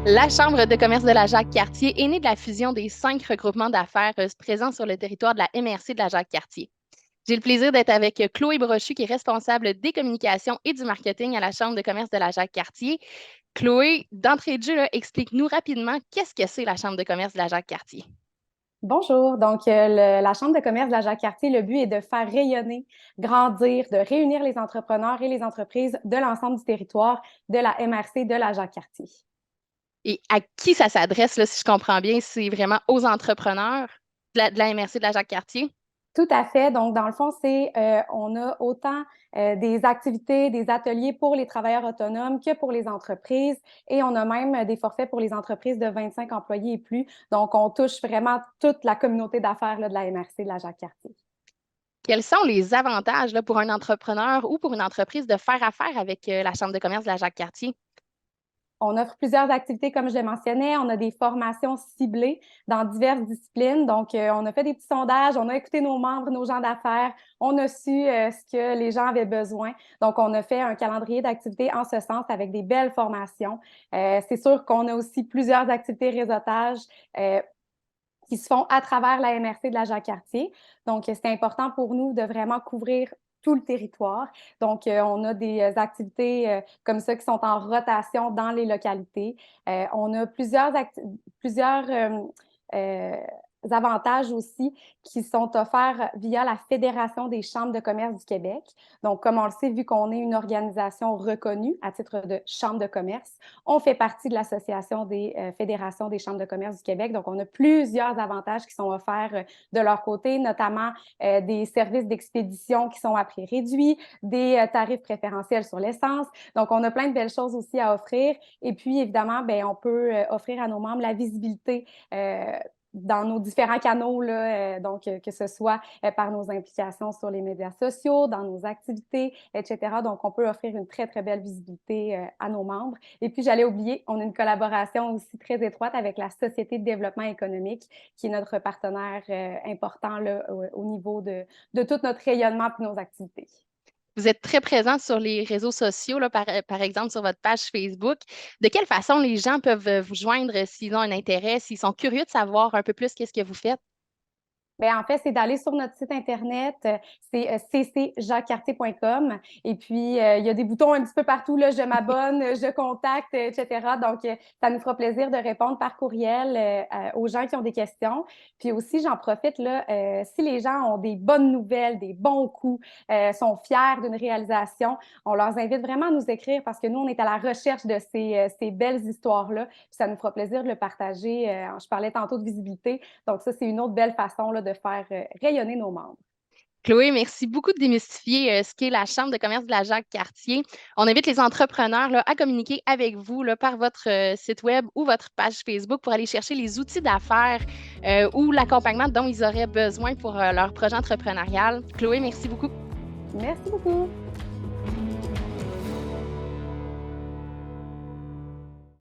La Chambre de commerce de la Jacques-Cartier est née de la fusion des 5 regroupements d'affaires présents sur le territoire de la MRC de la Jacques-Cartier. J'ai le plaisir d'être avec Chloé Brochu, qui est responsable des communications et du marketing à la Chambre de commerce de la Jacques-Cartier. Chloé, d'entrée de jeu, là, explique-nous rapidement qu'est-ce que c'est la Chambre de commerce de la Jacques-Cartier. Bonjour. La Chambre de commerce de la Jacques-Cartier, le but est de faire rayonner, grandir, de réunir les entrepreneurs et les entreprises de l'ensemble du territoire de la MRC de la Jacques-Cartier. Et à qui ça s'adresse, là, si je comprends bien, c'est vraiment aux entrepreneurs de la MRC de la Jacques-Cartier? Tout à fait. Donc, dans le fond, on a autant des activités, des ateliers pour les travailleurs autonomes que pour les entreprises. Et on a même des forfaits pour les entreprises de 25 employés et plus. Donc, on touche vraiment toute la communauté d'affaires de la MRC de la Jacques-Cartier. Quels sont les avantages là, pour un entrepreneur ou pour une entreprise de faire affaire avec la Chambre de commerce de la Jacques-Cartier? On offre plusieurs activités, comme je le mentionnais. On a des formations ciblées dans diverses disciplines. Donc, on a fait des petits sondages, on a écouté nos membres, nos gens d'affaires, on a su ce que les gens avaient besoin. Donc, on a fait un calendrier d'activités en ce sens avec des belles formations. C'est sûr qu'on a aussi plusieurs activités réseautage qui se font à travers la MRC de la Jacques-Cartier. Donc, c'est important pour nous de vraiment couvrir tout le territoire. Donc, on a des activités comme ça qui sont en rotation dans les localités. On a plusieurs euh, avantages aussi qui sont offerts via la Fédération des chambres de commerce du Québec. Donc, comme on le sait, vu qu'on est une organisation reconnue à titre de chambre de commerce, on fait partie de l'Association des fédérations des chambres de commerce du Québec. Donc, on a plusieurs avantages qui sont offerts de leur côté, notamment des services d'expédition qui sont à prix réduit, des tarifs préférentiels sur l'essence. Donc, on a plein de belles choses aussi à offrir. Et puis, évidemment, ben, on peut offrir à nos membres la visibilité dans nos différents canaux, là, que ce soit par nos implications sur les médias sociaux, dans nos activités, etc. Donc, on peut offrir une très, très belle visibilité à nos membres. Et puis, j'allais oublier, on a une collaboration aussi très étroite avec la Société de développement économique, qui est notre partenaire important là, au niveau de tout notre rayonnement et nos activités. Vous êtes très présent sur les réseaux sociaux, là, par exemple sur votre page Facebook. De quelle façon les gens peuvent vous joindre s'ils ont un intérêt, s'ils sont curieux de savoir un peu plus qu'est-ce que vous faites? Bien, en fait, c'est d'aller sur notre site Internet, c'est ccjacquescartier.com. Et puis, il y a des boutons un petit peu partout, là, je m'abonne, je contacte, etc. Donc, ça nous fera plaisir de répondre par courriel aux gens qui ont des questions. Puis aussi, j'en profite, là, si les gens ont des bonnes nouvelles, des bons coups, sont fiers d'une réalisation, on leur invite vraiment à nous écrire parce que nous, on est à la recherche de ces belles histoires-là. Puis ça nous fera plaisir de le partager. Je parlais tantôt de visibilité. Donc, ça, c'est une autre belle façon là, de faire rayonner nos membres. Chloé, merci beaucoup de démystifier ce qu'est la Chambre de commerce de la Jacques-Cartier. On invite les entrepreneurs là, à communiquer avec vous là, par votre site web ou votre page Facebook pour aller chercher les outils d'affaires ou l'accompagnement dont ils auraient besoin pour leur projet entrepreneurial. Chloé, merci beaucoup. Merci beaucoup.